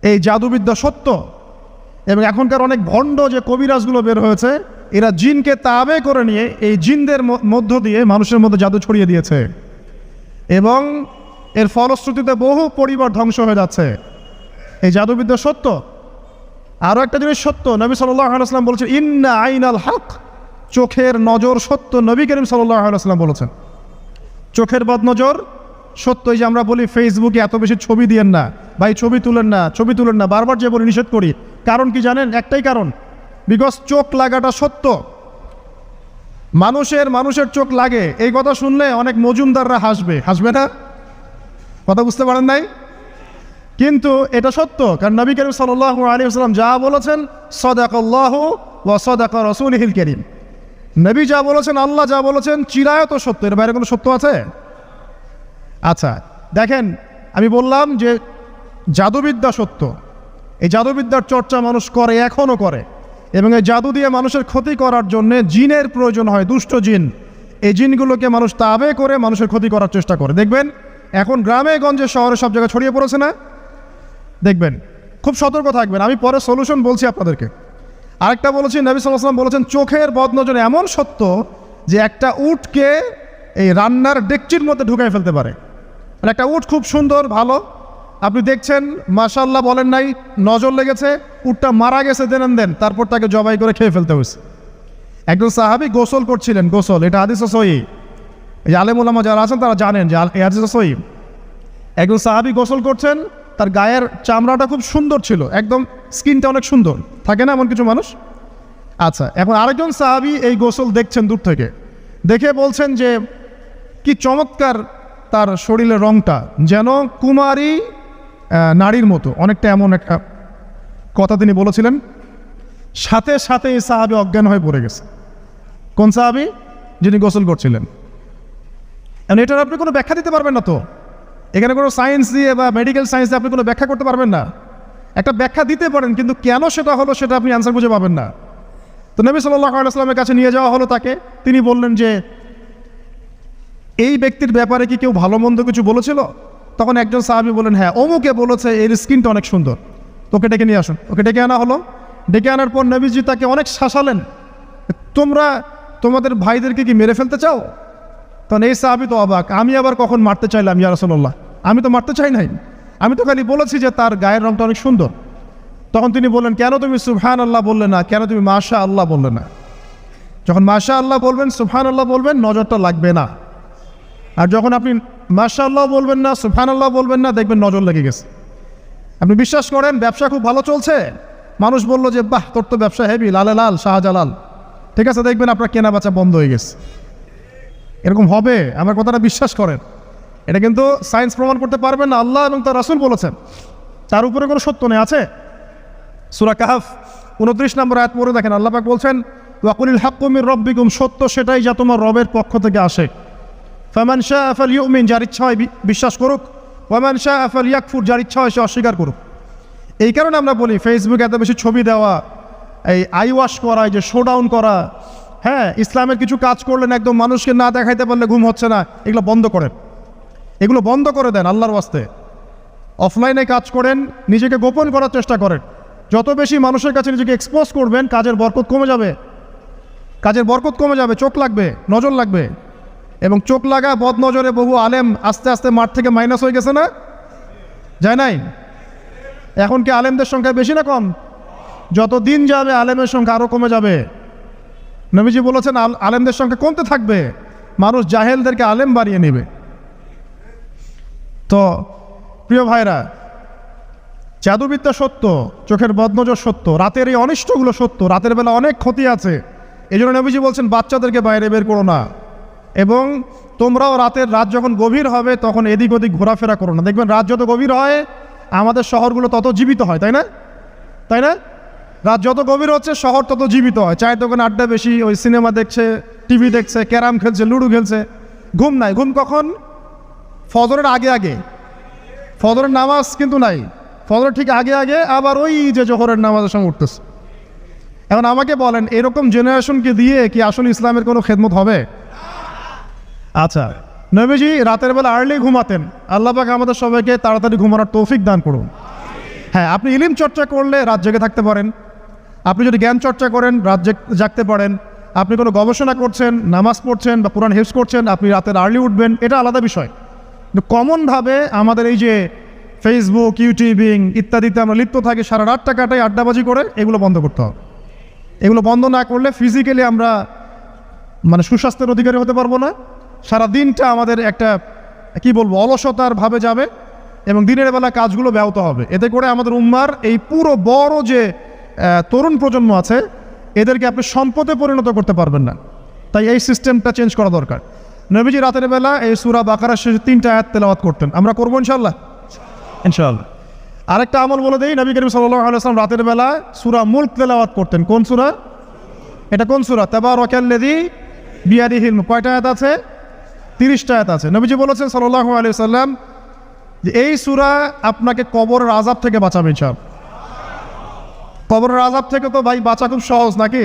এই জাদুবিদ্যা সত্য। এবং এখনকার অনেক ভণ্ড যে কবিরাজগুলো বের হয়েছে, এরা জিনকে তাবে করে নিয়ে এই জিনদের মধ্য দিয়ে মানুষের মধ্যে জাদু ছড়িয়ে দিয়েছে, এবং এর ফলশ্রুতিতে বহু পরিবার ধ্বংস হয়ে যাচ্ছে। এই জাদুবিদ্যা সত্য। আরও একটা জিনিস সত্য, নবী সাল্লাল্লাহু আলাইহি ওয়াসাল্লাম বলেছেন ইন্না আইনাল হক, চোখের নজর সত্য। নবী করিম সাল্লাল্লাহু আলাইহি ওয়াসাল্লাম বলেছেন চোখের বদনজর সত্য। এই যে আমরা বলি ফেসবুকে এত বেশি ছবি দিয়েন না ভাই, ছবি তুলেন না, ছবি তুলেন না, বারবার যে বলি নিষেধ করি, কারণ কি জানেন? একটাই কারণ, বিকজ চোখ লাগাটা সত্য। মানুষের চোখ লাগে, এই কথা শুনলে অনেক মজুমদাররা হাসবে না? কথা বুঝতে পারেন নাই? কিন্তু এটা সত্য, কারণ নবী করিম সাল্লাল্লাহু আলাইহি ওয়াসাল্লাম যা বলেছেন সাদাকাল্লাহু ওয়া সাদাকা রাসূলুহুল কারীম, নবী যা বলেছেন, আল্লাহ যা বলেছেন চিরায়ত সত্য। এর বাইরে কোনো সত্য আছে? আচ্ছা দেখেন, আমি বললাম যে জাদুবিদ্যা সত্য। এই জাদুবিদ্যার চর্চা মানুষ করে, এখনও করে, এবং এই জাদু দিয়ে মানুষের ক্ষতি করার জন্যে জিনের প্রয়োজন হয়, দুষ্ট জিন। এই জিনগুলোকে মানুষ তাবে করে মানুষের ক্ষতি করার চেষ্টা করে। দেখবেন এখন গ্রামে গঞ্জে শহরে সব জায়গায় ছড়িয়ে পড়েছে না? দেখবেন, খুব সতর্ক থাকবেন। আমি পরে সলিউশন বলছি আপনাদেরকে। আরেকটা বলেছি, নবী সাল্লাল্লাহু আলাইহি ওয়াসাল্লাম বলেছেন চোখের বদনজর এমন সত্য যে একটা উটকে এই রান্নার ডেকচির মধ্যে ঢুকাই ফেলতে পারে। মানে একটা উট খুব সুন্দর ভালো, আপনি দেখছেন মাশাআল্লাহ বলেন নাই, নজর লেগেছে, উটটা মারা গেছে, দেন তারপর তাকে জবাই করে খেয়ে ফেলতে হয়েছে। একজন সাহাবী গোসল করছিলেন, গোসল, এটা হাদিসে সহিহ, এই আলেম ওলামা যারা আছেন তারা জানেন যে এই হাদিসে সহিহ। একজন সাহাবী গোসল করছেন, তার গায়ের চামড়াটা খুব সুন্দর ছিল, একদম স্কিনটা অনেক সুন্দর, থাকে না এমন কিছু মানুষ? আচ্ছা, এখন আরেকজন সাহাবী এই গোসল দেখছেন দূর থেকে, দেখে বলছেন যে কি চমৎকার তার শরীরের রংটা, যেন কুমারী নারীর মতো, অনেকটা এমন একটা কথা তিনি বলেছিলেন। সাথে সাথে এই সাহাবী অজ্ঞান হয়ে পড়ে গেছে। কোন সাহাবী? যিনি গোসল করছিলেন। এটার আপনি কোনো ব্যাখ্যা দিতে পারবেন না তো, এখানে কোনো সায়েন্স দিয়ে বা মেডিকেল সায়েন্স দিয়ে আপনি কোনো ব্যাখ্যা করতে পারবেন না। একটা ব্যাখ্যা দিতে পারেন, কিন্তু কেন সেটা হলো সেটা আপনি অ্যান্সার খুঁজে পাবেন না। তো নবী সাল্লাল্লাহু আলাইহি ওয়াসাল্লামের কাছে নিয়ে যাওয়া হলো তাকে। তিনি বললেন যে এই ব্যক্তির ব্যাপারে কি কেউ ভালো মন্দ কিছু বলেছিল? তখন একজন সাহাবী বলেন হ্যাঁ, অমুকে বলেছে এর স্কিনটা অনেক সুন্দর, ওকে ডেকে নিয়ে আসুন। ওকে ডেকে আনা হলো। ডেকে আনার পর নবীজি তাকে অনেক শাসালেন, তোমরা তোমাদের ভাইদেরকে কি মেরে ফেলতে চাও? তখন এই সাহাবী তো অবাক, আমি আবার কখন মারতে চাইলাম ইয়া রাসূলুল্লাহ? আমি তো মারতে চাই নাই, আমি তো খালি বলেছি যে তার গায়ের রংটা অনেক সুন্দর। তখন তিনি বললেন কেন তুমি সুবহানাল্লাহ বললে না, কেন তুমি মাশাআল্লাহ বললে না? যখন মাশাআল্লাহ বলবেন, সুবহানাল্লাহ বলবেন, নজরটা লাগবে না। আর যখন আপনি মাশাআল্লাহ বলবেন না, সুবহানাল্লাহ বলবেন না, দেখবেন নজর লেগে গেছে। আপনি বিশ্বাস করেন ব্যবসা খুব ভালো চলছে, মানুষ বলল যে বাহ তোর তো ব্যবসা হেভি, লালে লাল শাহজালাল, ঠিক আছে, দেখবেন আপনার কেনা বেচা বন্ধ হয়ে গেছে। এরকম হবে, আমার কথাটা বিশ্বাস করেন। এটা কিন্তু সায়েন্স প্রমাণ করতে পারবেন না, আল্লাহ এবং তার রাসূল বলেছেন, তার উপরে কোনো সত্য নেই। আছে সূরা কাহফ 29 নম্বর আয়াত পড়ে দেখেন, আল্লাহ পাক বলছেন ওয়াকুলিল হাক্কু মির রাব্বিকুম, সত্য সেটাই যা তোমার রবের পক্ষ থেকে আসে। ফামান শাআ ফালইউমিন, যার ইচ্ছা হয় বিশ্বাস করুক, ওয়ামান শাআ ফালইয়াকফুর, যার ইচ্ছা হয় সে অস্বীকার করুক। এই কারণে আমরা বলি ফেসবুকে এত বেশি ছবি দেওয়া, এই আই ওয়াশ করা, এই যে শোডাউন করা, হ্যাঁ ইসলামের কিছু কাজ করলেন একদম মানুষকে না দেখাইতে পারলে ঘুম হচ্ছে না, এগুলো বন্ধ করেন, এগুলো বন্ধ করে দেন আল্লাহর ওয়াস্তে। অফলাইনে কাজ করেন, নিজেকে গোপন করার চেষ্টা করেন। যত বেশি মানুষের কাছে নিজেকে এক্সপোজ করবেন, কাজের বরকত কমে যাবে, কাজের বরকত কমে যাবে, চোখ লাগবে, নজর লাগবে। এবং চোখ লাগা বদ নজরে বহু আলেম আস্তে আস্তে মাঠ থেকে মাইনাস হয়ে গেছে না? যায় নাই? এখন কি আলেমদের সংখ্যা বেশি না কম? যত দিন যাবে আলেমের সংখ্যা আরও কমে যাবে। নবীজি বলেছেন আলেমদের সংখ্যা কমতে থাকবে, মানুষ জাহেলদেরকে আলেম বানিয়ে নেবে। তো প্রিয় ভাইরা, জাদুবিদ্যা সত্য, চোখের বদনজর সত্য, রাতের এই অনিষ্টগুলো সত্য, রাতের বেলা অনেক ক্ষতি আছে। এই জন্য নবীজি বলছেন বাচ্চাদেরকে বাইরে বের করো না, এবং তোমরাও রাত যখন গভীর হবে তখন এদিক ওদিক ঘোরাফেরা করো না। দেখবেন রাত যত গভীর হয় আমাদের শহরগুলো তত জীবিত হয়, তাই না? তাই না? রাত যত গভীর হচ্ছে শহর তত জীবিত হয়। চায়ের দোকানে আড্ডা বেশি, ওই সিনেমা দেখছে, টিভি দেখছে, ক্যারাম খেলছে, লুডো খেলছে, ঘুম নাই। ঘুম কখন? ফজরের আগে আগে। ফজরের নামাজ কিন্তু নাই, ফজরের ঠিক আগে আগে আবার ওই যে জোহরের নামাজের সঙ্গে উঠতেছে। এখন আমাকে বলেন এরকম জেনারেশনকে দিয়ে কি আসলে ইসলামের কোনো খেদমত হবে? আচ্ছা, নবীজি রাতের বেলা আর্লি ঘুমাতেন। আল্লাহ পাক আমাদের সবাইকে তাড়াতাড়ি ঘুমানোর তৌফিক দান করুন। হ্যাঁ, আপনি ইলম চর্চা করলে রাত জেগে থাকতে পারেন, আপনি যদি জ্ঞান চর্চা করেন রাত জাগতে পারেন, আপনি কোনো গবেষণা করছেন, নামাজ পড়ছেন বা কোরআন হিফজ করছেন, আপনি রাতের আর্লি উঠবেন, এটা আলাদা বিষয়। কিন্তু কমনভাবে আমাদের এই যে ফেসবুক, ইউটিউবিং ইত্যাদিতে আমরা লিপ্ত থাকি, সারা রাতটা কাটাই আড্ডাবাজি করে, এগুলো বন্ধ করতে হবে। এগুলো বন্ধ না করলে ফিজিক্যালি আমরা মানে সুস্বাস্থ্যের অধিকারী হতে পারবো না, সারা দিনটা আমাদের একটা কি বলবো অলসতার ভাবে যাবে এবং দিনের বেলা কাজগুলো ব্যাহত হবে। এতে করে আমাদের উম্মার এই পুরো বড় যে তরুণ প্রজন্ম আছে এদেরকে আপনি সম্পদে পরিণত করতে পারবেন না। তাই এই সিস্টেমটা চেঞ্জ করা দরকার। নবীজি রাতের বেলা এই সূরা বাকারার শেষে 3টা আয়াত তেলাওয়াত করতেন, আমরা করবো ইনশাআল্লাহ। ইনশাআল্লাহ। আরেকটা আমল বলে দেই, নবী করিম সাল্লাল্লাহু আলাইহি ওয়াসাল্লাম রাতের বেলা সূরা মুলক তেলাওয়াত করতেন। কোন সূরা এটা? কোন সূরা? তাবারাকাল্লাযী বিয়াদিহিল মুলক। কয়টা আয়াত আছে? 30টা আয়াত আছে। নবীজি বলেছেন সাল্লাল্লাহু আলাইহি ওয়াসাল্লাম যে এই সূরা আপনাকে কবরের আযাব থেকে বাঁচাবে ইনশাআল্লাহ। কবরের আযাব থেকে তো ভাই বাঁচা খুব সহজ নাকি?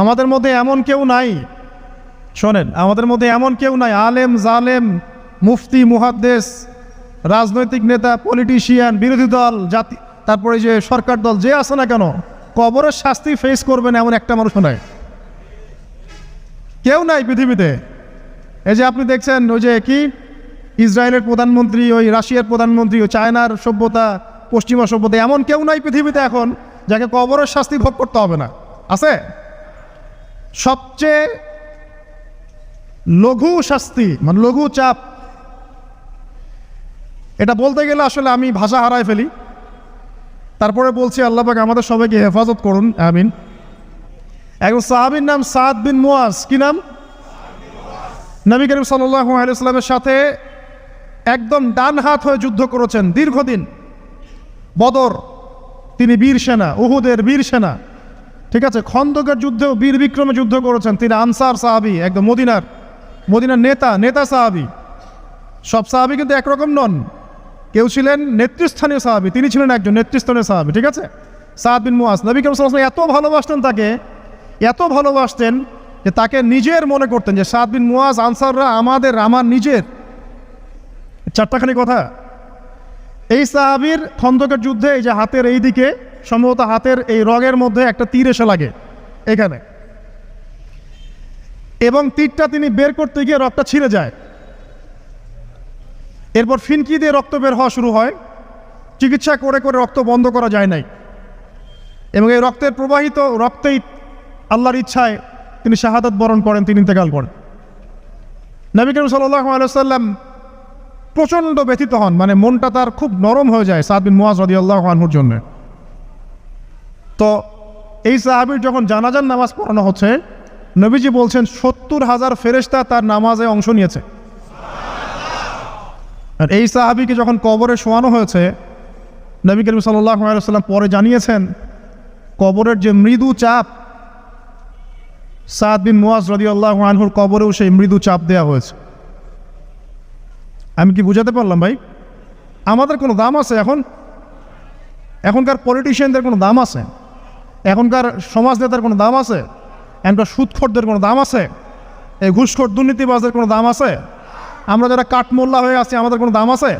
আমাদের মধ্যে এমন কেউ নাই, শোনেন, আমাদের মধ্যে এমন কেউ নাই আলেম জালেম মুফতি মুহাদ্দিস রাজনৈতিক নেতা পলিটিশিয়ান বিরোধী দল জাতি তারপরে যে সরকার দল যে আছে না কেন, কবরের শাস্তি ফেস করবেন এমন একটা মানুষ নাই, কেউ নাই পৃথিবীতে। এই যে আপনি দেখছেন ওই যে কি ইসরায়েলের প্রধানমন্ত্রী, ওই রাশিয়ার প্রধানমন্ত্রী, ওই চায়নার সভ্যতা, পশ্চিমা সভ্যতা, এমন কেউ নাই পৃথিবীতে এখন যাকে কবরের শাস্তি ভোগ করতে হবে না। আছে? সবচেয়ে লঘু শাস্তি মানে লঘু চাপ, এটা বলতে গেলে আসলে আমি ভাষা হারায় ফেলি, তারপরে বলছি আল্লাহ পাক আমাদের সবাইকে হেফাজত করুন, আমিন। একজন সাহাবীর নাম সাদ বিন মুয়াজ। কি নাম? নবী করিম সাল্লাল্লাহু আলাইহি ওয়াসাল্লামের সাথে একদম ডান হাত হয়ে যুদ্ধ করেছেন দীর্ঘদিন। বদর তিনি বীর সেনা, উহুদের বীর সেনা, ঠিক আছে, খন্দকের যুদ্ধেও বীর বিক্রমে যুদ্ধ করেছেন। তিনি আনসার সাহাবী, একদম মদিনার নেতা সাহাবী। সব সাহাবী কিন্তু একরকম নন, কেউ ছিলেন নেতৃস্থানীয় সাহাবী, তিনি ছিলেন একজন নেতৃস্থানীয় সাহাবী, ঠিক আছে, সাদ বিন মুয়াজ। নবী করিম সাল্লাল্লাহু আলাইহি ওয়াসাল্লাম এত ভালোবাসতেন তাকে, এত ভালোবাসতেন যে তাকে নিজের মনে করতেন যে সাদ বিন মুয়াজ আনসাররা আমার নিজের। চারটাখানি কথা। এই সাহাবীর খন্দকের যুদ্ধে এই যে হাতের এই দিকে সম্ভবত হাতের এই রগের মধ্যে একটা তীর এসে লাগে এখানে, এবং তীরটা তিনি বের করতে গিয়ে রক্তটা ছিঁড়ে যায়। এরপর ফিনকি দিয়ে রক্ত বের হওয়া শুরু হয়। চিকিৎসা করে করে রক্ত বন্ধ করা যায় নাই, এবং এই রক্তের প্রবাহিত রক্তেই আল্লাহর ইচ্ছায় তিনি শাহাদাত বরণ করেন, তিনি ইন্তেকাল করেন। নবী করিম সাল্লাল্লাহু আলাইহি ওয়াসাল্লাম প্রচণ্ড ব্যথিত হন, মানে মনটা তার খুব নরম হয়ে যায় সাদ বিন মুয়াজ রাদিয়াল্লাহু আনহুর জন্য। তো এই সাহাবীর যখন জানাজার নামাজ পড়ানো হচ্ছে, নবীজি বলছেন 70,000 ফেরেশতা তার নামাজে অংশ নিয়েছে। আর এই সাহাবীকে যখন কবরে শোয়ানো হয়েছে, নবী করিম সাল্লাল্লাহু আলাইহি ওয়াসাল্লাম পরে জানিয়েছেন কবরের যে মৃদু চাপ, সাদ বিন মুয়াজ রাদিয়াল্লাহু আনহুর কবরেও সেই মৃদু চাপ দেওয়া হয়েছে। আমি কি বুঝাতে পারলাম ভাই? আমাদের কোনো দাম আছে এখনকার পলিটিশিয়ানদের কোনো দাম আছে? এখনকার সমাজ নেতার কোনো দাম আছে? এখনকার সুদখোরদের কোনো দাম আছে? এই ঘুষখোর দুর্নীতিবাজদের কোনো দাম আছে? আমরা যারা কাঠমোল্লা হয়ে আছি আমাদের কোনো দাম আছে?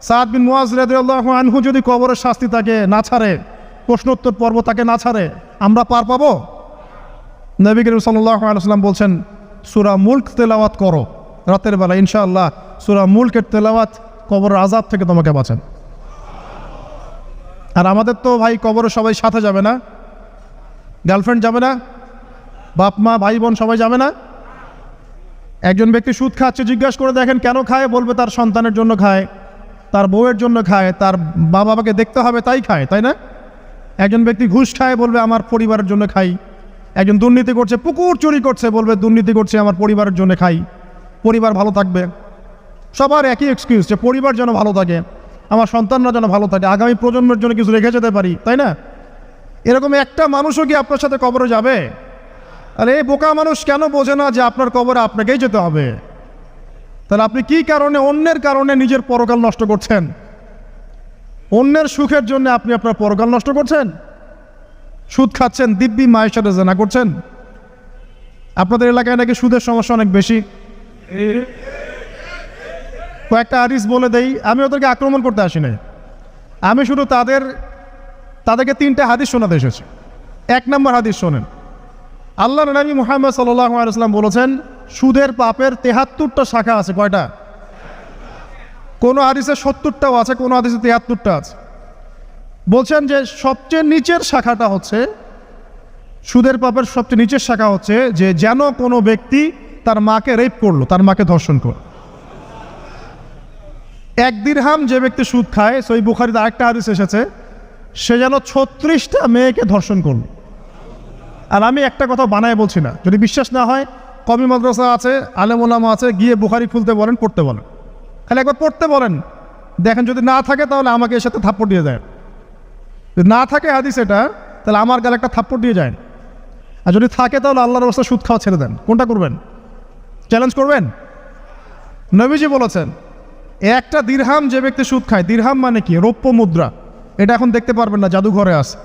সাদ বিন মুয়াজ রাদিয়াল্লাহু আনহু যদি কবরের শাস্তি তাকে না ছাড়ে, প্রশ্নোত্তর পর্ব তাকে না ছাড়ে, আমরা পার পাবো? নবী করিম সাল্লাল্লাহু আলাইহি ওয়াসাল্লাম বলছেন সূরা মুলক তেলাওয়াত করো রাতের বেলা, ইনশাআল্লাহ সূরা মুলকের তেলাওয়াত কবরের আযাব থেকে তোমাকে বাঁচান। আর আমাদের তো ভাই কবরে সবাই সাথে যাবে না, গার্লফ্রেন্ড যাবে না, বাপ মা ভাই বোন সবাই যাবে না। একজন ব্যক্তি সুদ খাচ্ছে, জিজ্ঞাসা করে দেখেন কেন খায়, বলবে তার সন্তানের জন্য খায়, তার বউয়ের জন্য খায়, তার মা বাবাকে দেখতে হবে তাই খায়, তাই না? একজন ব্যক্তি ঘুষ খায়, বলবে আমার পরিবারের জন্য খাই। একজন দুর্নীতি করছে, পুকুর চুরি করছে, বলবে দুর্নীতি করছে আমার পরিবারের জন্য খাই, পরিবার ভালো থাকবে। সবার একই এক্সকিউজ যে পরিবার যেন ভালো থাকে, আমার সন্তানরা যেন ভালো থাকে, আগামী প্রজন্মের জন্য কিছু রেখে যেতে পারি, তাই না? এরকম একটা মানুষও কি আপনার সাথে কবরে যাবে? আর এই বোকা মানুষ কেন বোঝে না যে আপনার কবরে আপনাকেই যেতে হবে? তাহলে আপনি কি কারণে অন্যের কারণে নিজের পরকাল নষ্ট করছেন? অন্যের সুখের জন্য আপনি আপনার পরকাল নষ্ট করছেন। সুদ খাচ্ছেন, দিব্যি মায়ের সাথে জেনা করছেন। আপনাদের এলাকায় নাকি সুদের সমস্যা অনেক বেশি। কয়েকটা হাদিস বলে দেই, আমি ওদেরকে আক্রমণ করতে আসি নাই, আমি শুধু তাদেরকে 3টে হাদিস শোনাতে এসেছি। 1 নম্বর হাদিস শোনেন। আল্লাহর নবী মুহাম্মদ সাল্লাল্লাহু আলাইহি ওয়াসাল্লাম বলেছেন, সুদের পাপের 73টা শাখা আছে। কয়টা? কোনো হাদিসে 70টাও আছে, কোনো হাদিসে 73টা আছে। বলছেন যে সবচেয়ে নিচের শাখাটা হচ্ছে, সুদের পাপের সবচেয়ে নিচের শাখা হচ্ছে যে যেন কোনো ব্যক্তি তার মাকে রেপ করলো, তার মাকে ধর্ষণ করলো। 1 দিরহাম যে ব্যক্তি সুদ খায়, সহিহ বুখারীতে আরেকটা হাদিস এসেছে, সে যেন 36টা মেয়েকে ধর্ষণ করলো। আর আমি একটা কথা বানায় বলছি না, যদি বিশ্বাস না হয় কওমি মাদ্রাসা আছে, আলেম ওলামা আছে, গিয়ে বুখারী খুলতে বলেন, পড়তে বলেন, খালি একবার পড়তে বলেন, দেখেন যদি না থাকে তাহলে আমাকে এর সাথে থাপ্পড় দিয়ে যায়। যদি না থাকে হাদিস এটা, তাহলে আমার গালে একটা থাপ্পড় দিয়ে যায়। আর যদি থাকে তাহলে আল্লাহর রাস্তায় সুদ খাওয়া ছেড়ে দেন। কোনটা করবেন? চ্যালেঞ্জ করবেন? নবীজি বলেছেন, 1টা দিরহাম যে ব্যক্তি সুদ খায়, দিরহাম মানে কি? রৌপ্য মুদ্রা। এটা এখন দেখতে পারবেন না, জাদুঘরে আছে।